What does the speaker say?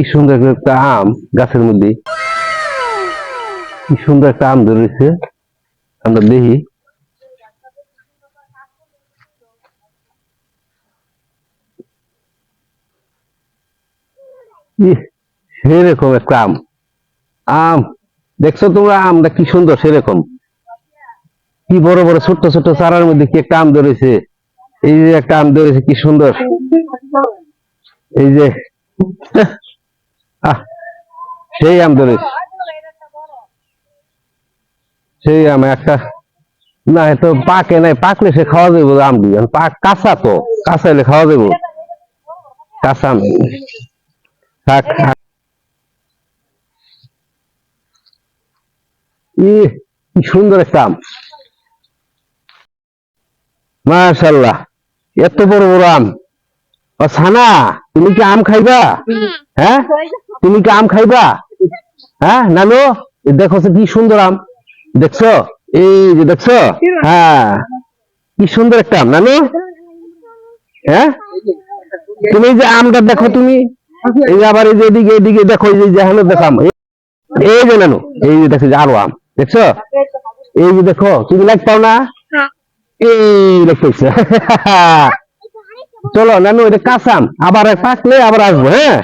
কি সুন্দর একটা আম গাছের মধ্যে, কি সুন্দর একটা আম ধরেছে। আমরা দেখি সেরকম একটা আম। আম দেখছো তোমরা, আমটা কি সুন্দর, সেরকম কি বড় বড় ছোট্ট ছোট্ট চারার মধ্যে কি একটা আম ধরেছে। এই যে একটা আম ধরেছে, কি সুন্দর। এই যে আহ সেই আম ধরেছে, সেই আম একটা। না এত পাকে নাই, পাকলে সে খাওয়া যাবো আম দিয়ে, পাক কাঁচা তো, কাঁচা হলে খাওয়া যাবো, কাঁচা আম থাক। কি সুন্দর একটা আম, মাশাআল্লাহ। এত বড় বড় আম। ও সানা, তুমি কি আম খাইবা? হ্যাঁ, তুমি কি আম খাইবা? হ্যাঁ নানু, দেখো কি সুন্দর আম, দেখছো? এই যে দেখছো, হ্যাঁ কি সুন্দর একটা আম নানু। হ্যাঁ, তুমি যে আমটা দেখো, তুমি এই যে আবার এই যে এদিকে এদিকে দেখো, এই যে হলো দেখো আম, এই যে নানু, এই যে দেখো যে আরো আম, দেখছো? এই যে দেখো, তুমি লাইক পাও না? এই দেখতেছ। চলো নানু, এটা কাঁচা আম, আবার পাকলে আবার আসবো, হ্যাঁ।